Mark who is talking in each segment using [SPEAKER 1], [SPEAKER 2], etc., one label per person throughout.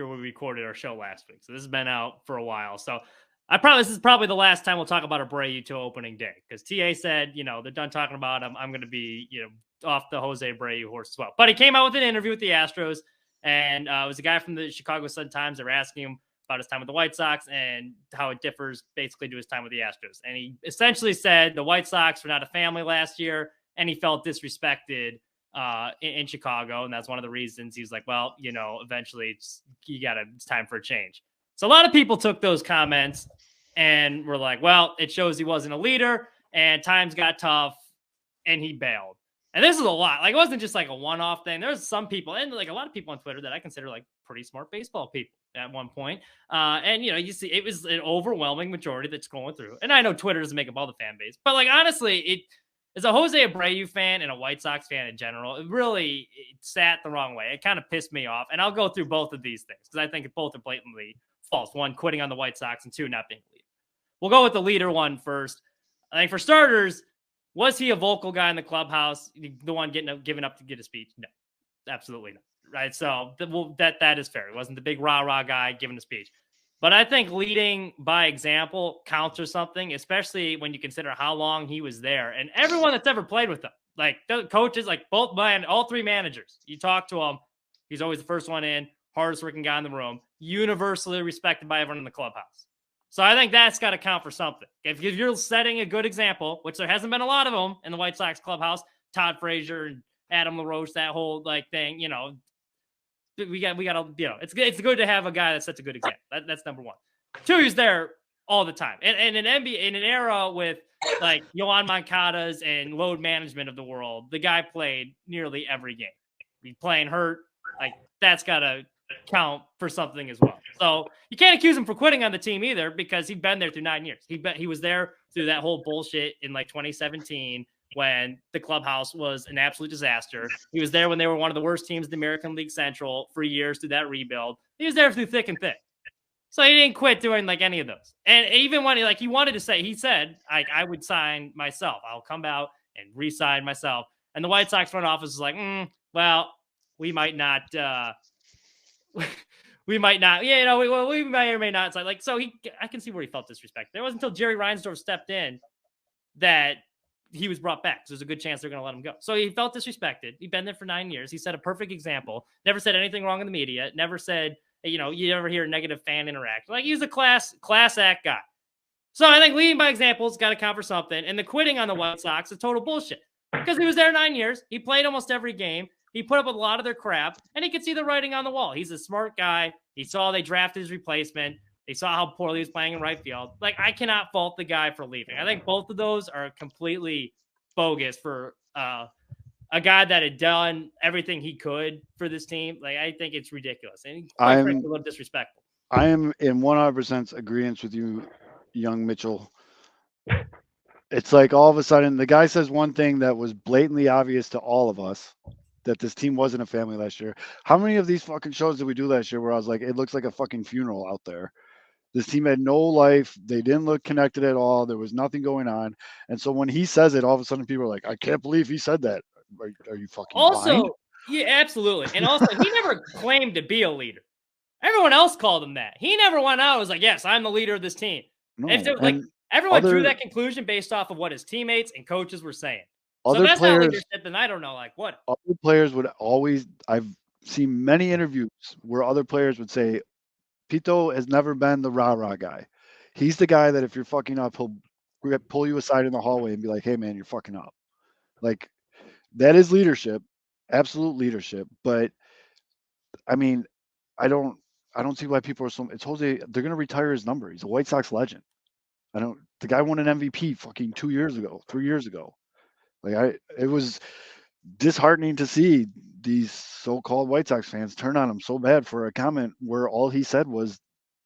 [SPEAKER 1] we recorded our show last week. So this has been out for a while. So this is probably the last time we'll talk about Abreu till opening day, because TA said, they're done talking about him. I'm going to be, off the José Abreu horse as well. But he came out with an interview with the Astros, and it was a guy from the Chicago Sun-Times. They were asking him about his time with the White Sox and how it differs basically to his time with the Astros. And he essentially said the White Sox were not a family last year, and he felt disrespected in Chicago. And that's one of the reasons he's like, well, eventually it's time for a change. So a lot of people took those comments and were like, well, it shows he wasn't a leader and times got tough and he bailed. And this is a lot. Like, it wasn't just like a one-off thing. There's some people, and like a lot of people on Twitter that I consider like pretty smart baseball people at one point. And you see, it was an overwhelming majority that's going through. And I know Twitter doesn't make up all the fan base, but like, honestly, as a José Abreu fan and a White Sox fan in general, it sat the wrong way. It kind of pissed me off. And I'll go through both of these things because I think both are blatantly false. One, quitting on the White Sox, and two, not being a leader. We'll go with the leader one first. I think for starters, was he a vocal guy in the clubhouse? The one giving up to get a speech? No, absolutely not. Right. So that is fair. He wasn't the big rah-rah guy giving a speech. But I think leading by example counts or something, especially when you consider how long he was there. And everyone that's ever played with him, like the coaches, like all three managers, you talk to him, he's always the first one in, hardest working guy in the room, universally respected by everyone in the clubhouse. So I think that's got to count for something. If you're setting a good example, which there hasn't been a lot of them in the White Sox clubhouse, Todd Frazier and Adam LaRoche, that whole thing, we got to, it's good to have a guy that sets a good example. That's number one. Two, he's there all the time. And in NBA, in an era with like Yohan Moncadas and load management of the world, the guy played nearly every game. He's playing hurt. Like, that's got to count for something as well. So you can't accuse him for quitting on the team either, because he'd been there through 9 years. He was there through that whole bullshit in like 2017 when the clubhouse was an absolute disaster. He was there when they were one of the worst teams in the American League Central for years through that rebuild. He was there through thick and thin. So he didn't quit doing like any of those. And even when he wanted to say, he said, I would sign myself. I'll come out and re-sign myself. And the White Sox front office is like, well, we might not, we might or may not. So I can see where he felt disrespect. It wasn't until Jerry Reinsdorf stepped in that he was brought back. So there's a good chance they're going to let him go. So he felt disrespected. He'd been there for 9 years. He set a perfect example. Never said anything wrong in the media. Never said, you never hear a negative fan interaction. Like, he was a class act guy. So I think leading by example's got to count for something. And the quitting on the White Sox is total bullshit, because he was there 9 years. He played almost every game. He put up with a lot of their crap, and he could see the writing on the wall. He's a smart guy. He saw they drafted his replacement. They saw how poorly he was playing in right field. Like, I cannot fault the guy for leaving. I think both of those are completely bogus for a guy that had done everything he could for this team. Like, I think it's ridiculous and quite frankly, a little disrespectful.
[SPEAKER 2] I am in 100% agreement with you, young Mitchell. It's like all of a sudden the guy says one thing that was blatantly obvious to all of us, that this team wasn't a family last year. How many of these fucking shows did we do last year where I was like, it looks like a fucking funeral out there? This team had no life. They didn't look connected at all. There was nothing going on. And so when he says it, all of a sudden people are like, I can't believe he said that. Are you fucking blind?
[SPEAKER 1] Yeah, absolutely. And also, he never claimed to be a leader. Everyone else called him that. He never went out and was like, yes, I'm the leader of this team. No, everyone drew that conclusion based off of what his teammates and coaches were saying. So that's not leadership, then I don't know, like, what?
[SPEAKER 2] Other players would always, I've seen many interviews where other players would say, Pito has never been the rah-rah guy. He's the guy that if you're fucking up, he'll pull you aside in the hallway and be like, hey, man, you're fucking up. Like, that is leadership, absolute leadership. But, I mean, I don't see why people are so, it's Jose, they're going to retire his number. He's a White Sox legend. The guy won an MVP fucking 3 years ago. Like, it was disheartening to see these so-called White Sox fans turn on him so bad for a comment where all he said was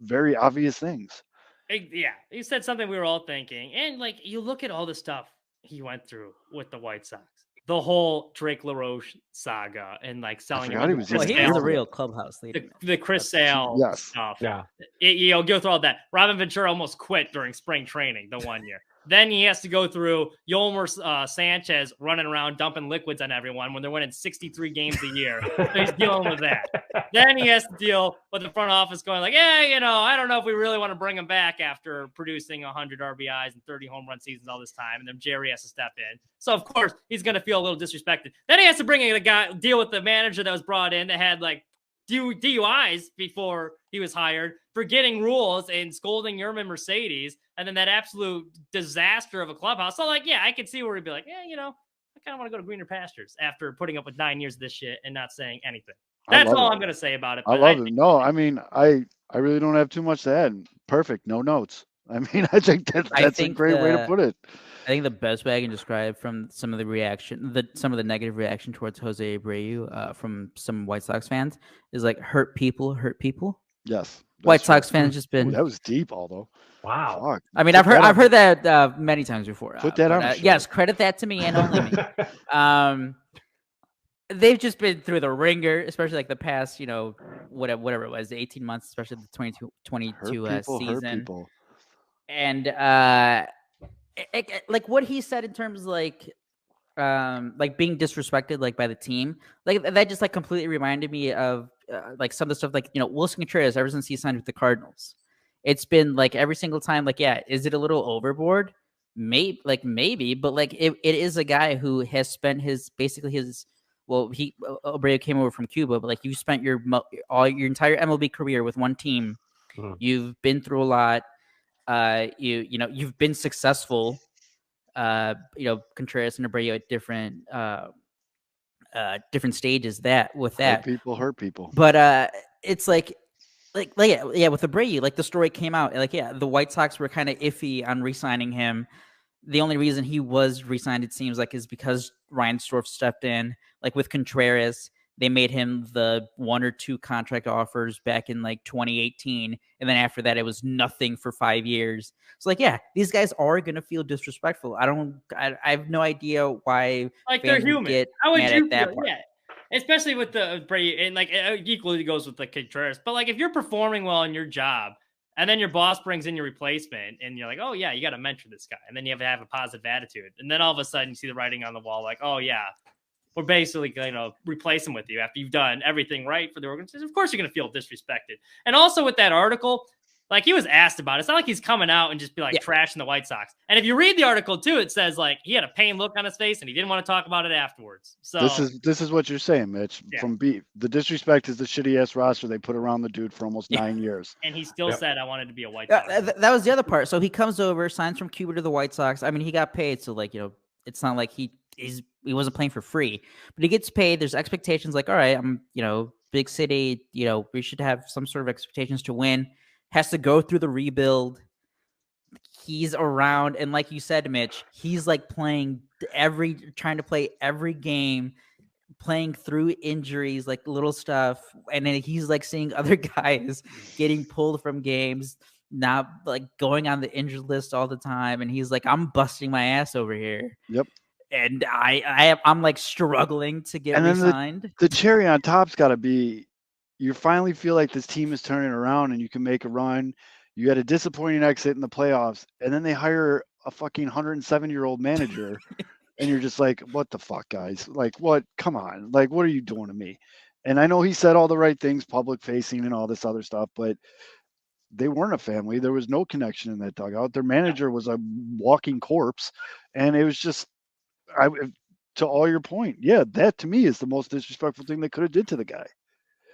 [SPEAKER 2] very obvious things.
[SPEAKER 1] Yeah, he said something we were all thinking. And, like, you look at all the stuff he went through with the White Sox. The whole Drake LaRoche saga and, like, selling him.
[SPEAKER 3] He was the real clubhouse leader.
[SPEAKER 1] The Chris Sale stuff.
[SPEAKER 3] Yeah.
[SPEAKER 1] Go through all that. Robin Ventura almost quit during spring training the 1 year. Then he has to go through Yolmer Sanchez running around dumping liquids on everyone when they're winning 63 games a year. So he's dealing with that. Then he has to deal with the front office going like, yeah, I don't know if we really want to bring him back after producing 100 RBIs and 30 home run seasons all this time. And then Jerry has to step in. So, of course, he's going to feel a little disrespected. Then he has to bring in deal with the manager that was brought in that had like DUIs before he was hired, forgetting rules and scolding Yerman Mercedes, and then that absolute disaster of a clubhouse. So, like, yeah, I could see where he'd be like, I kind of want to go to greener pastures after putting up with 9 years of this shit and not saying anything. That's all I'm going to say about it.
[SPEAKER 2] I love it. No, I mean, I really don't have too much to add. Perfect. No notes. I mean, I think that's a great way to put it.
[SPEAKER 3] I think the best way I can describe from some of the negative reaction towards José Abreu from some White Sox fans is like hurt people.
[SPEAKER 2] Yes.
[SPEAKER 3] White Sox fans just been.
[SPEAKER 2] Ooh, that was deep, although.
[SPEAKER 4] Wow.
[SPEAKER 2] Fuck.
[SPEAKER 3] I mean, I've heard that many times before.
[SPEAKER 2] Put that on.
[SPEAKER 3] Yes, credit that to me and only me. They've just been through the ringer, especially like the past, whatever it was, 18 months, especially the 2022 season. And like what he said in terms of like being disrespected like by the team, like that just like completely reminded me of like some of the stuff like Wilson Contreras ever since he signed with the Cardinals. It's been like every single time, like, yeah, is it a little overboard? Maybe, but like it is a guy who has spent Abreu came over from Cuba, but like you spent your entire MLB career with one team. Mm-hmm. You've been through a lot. You've been successful. Contreras and Abreu at different stages.
[SPEAKER 2] Hurt people.
[SPEAKER 3] But it's like with Abreu, like the story came out, like the White Sox were kind of iffy on re-signing him. The only reason he was re-signed, it seems like, is because Ryan Storff stepped in. Like with Contreras, they made him the 1 or 2 contract offers back in like 2018. And then after that, it was nothing for 5 years. So like, yeah, these guys are going to feel disrespectful. I have no idea why.
[SPEAKER 1] Like they're human.
[SPEAKER 3] How would you feel?
[SPEAKER 1] Yeah. Especially with the Brady, and like it equally goes with the Contreras. But like if you're performing well in your job, and then your boss brings in your replacement, and you're like, oh yeah, you got to mentor this guy, and then you have to have a positive attitude, and then all of a sudden you see the writing on the wall, like, oh yeah, we're basically going to replace him with you after you've done everything right for the organization. Of course, you're going to feel disrespected. And also with that article, like he was asked about it. It's not like he's coming out and just be like trashing the White Sox. And if you read the article too, it says like he had a pained look on his face and he didn't want to talk about it afterwards. So
[SPEAKER 2] this is what you're saying, Mitch. Yeah. The disrespect is the shitty ass roster they put around the dude for almost 9 years.
[SPEAKER 1] And he still said, I wanted to be a White Sox.
[SPEAKER 3] That was the other part. So he comes over, signs from Cuba to the White Sox. I mean, he got paid. So like, it's not like he wasn't playing for free, but he gets paid. There's expectations like, all right, I'm, big city, we should have some sort of expectations to win. Has to go through the rebuild. He's around, and like you said, Mitch, he's like trying to play every game, playing through injuries, like little stuff, and then he's like seeing other guys getting pulled from games, not like going on the injured list all the time, and he's like, I'm busting my ass over here.
[SPEAKER 2] Yep.
[SPEAKER 3] And I'm like struggling to get re-signed.
[SPEAKER 2] The cherry on top's got to be, you finally feel like this team is turning around and you can make a run. You had a disappointing exit in the playoffs, and then they hire a fucking 107-year-old manager, and you're just like, what the fuck, guys? Like, what? Come on. Like, what are you doing to me? And I know he said all the right things, public facing and all this other stuff, but they weren't a family. There was no connection in that dugout. Their manager was a walking corpse, and it was just, to all your point, yeah, that to me is the most disrespectful thing they could have did to the guy.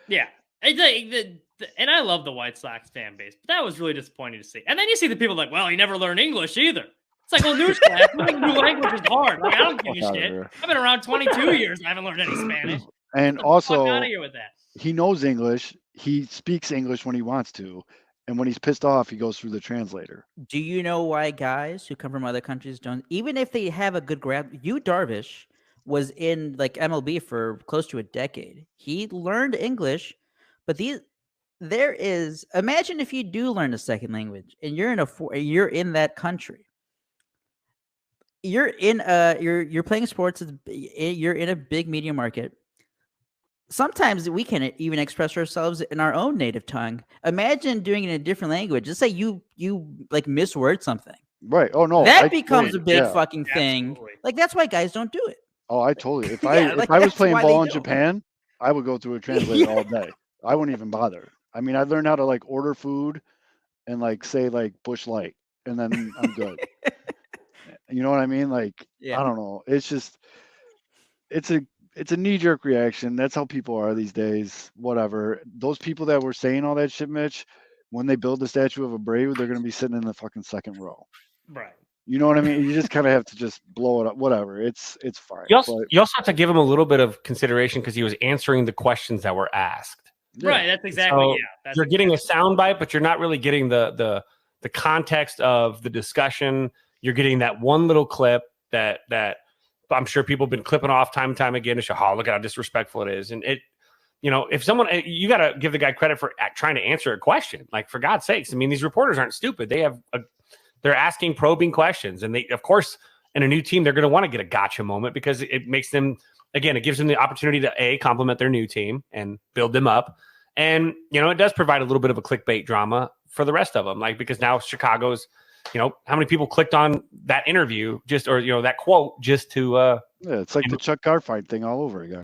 [SPEAKER 1] Yeah. And I love the White Sox fan base, but that was really disappointing to see. And then you see the people like, well, he never learned English either. It's like, well, newsflash, learning new language is hard. Like, I don't give a shit. I've been around 22 years and I haven't learned any Spanish.
[SPEAKER 2] And also,
[SPEAKER 1] out of here with that.
[SPEAKER 2] He knows English. He speaks English when he wants to. And when he's pissed off, he goes through the translator.
[SPEAKER 3] Do you know why guys who come from other countries don't, even if they have a good grasp, Darvish was in like MLB for close to a decade. He learned English, but imagine if you do learn a second language and you're in that country. You're playing sports. You're in a big media market. Sometimes we can even express ourselves in our own native tongue. Imagine doing it in a different language. Just say you like misword something.
[SPEAKER 2] Right. Oh no,
[SPEAKER 3] that becomes a big
[SPEAKER 2] yeah.
[SPEAKER 3] fucking thing.
[SPEAKER 1] Absolutely.
[SPEAKER 3] Like that's why guys don't do it.
[SPEAKER 2] Oh, I totally. If
[SPEAKER 3] Yeah,
[SPEAKER 2] if I was
[SPEAKER 3] that's
[SPEAKER 2] playing
[SPEAKER 3] why
[SPEAKER 2] ball
[SPEAKER 3] they
[SPEAKER 2] in
[SPEAKER 3] don't.
[SPEAKER 2] Japan, I would go through a translator
[SPEAKER 3] Yeah.
[SPEAKER 2] all day. I wouldn't even bother. I mean, I learned how to like order food and like say like Bush Light, and then I'm good. You know what I mean? Like
[SPEAKER 3] Yeah.
[SPEAKER 2] I don't know. It's just it's a knee jerk reaction. That's how people are these days. Whatever. Those people that were saying all that shit, Mitch, when they build the statue of Abreu, they're gonna be sitting in the fucking second row.
[SPEAKER 1] Right.
[SPEAKER 2] You know what I mean? You just kind of have to just blow it up. Whatever. It's fine.
[SPEAKER 4] You also have to give him a little bit of consideration because he was answering the questions that were asked.
[SPEAKER 2] Yeah.
[SPEAKER 1] Right. That's exactly.
[SPEAKER 4] So
[SPEAKER 1] That's
[SPEAKER 4] you're getting a soundbite, but you're not really getting the context of the discussion. You're getting that one little clip that I'm sure people have been clipping off time and time again to show how look at how disrespectful it is. And it, if someone, you got to give the guy credit for trying to answer a question. Like for God's sakes, I mean, these reporters aren't stupid. They're asking probing questions, and they, of course, in a new team, they're going to want to get a gotcha moment because it makes them, again, it gives them the opportunity to compliment their new team and build them up. And, it does provide a little bit of a clickbait drama for the rest of them. Like, because now Chicago's, how many people clicked on that interview that quote just to,
[SPEAKER 2] yeah, it's like the Chuck Garfien thing all over again.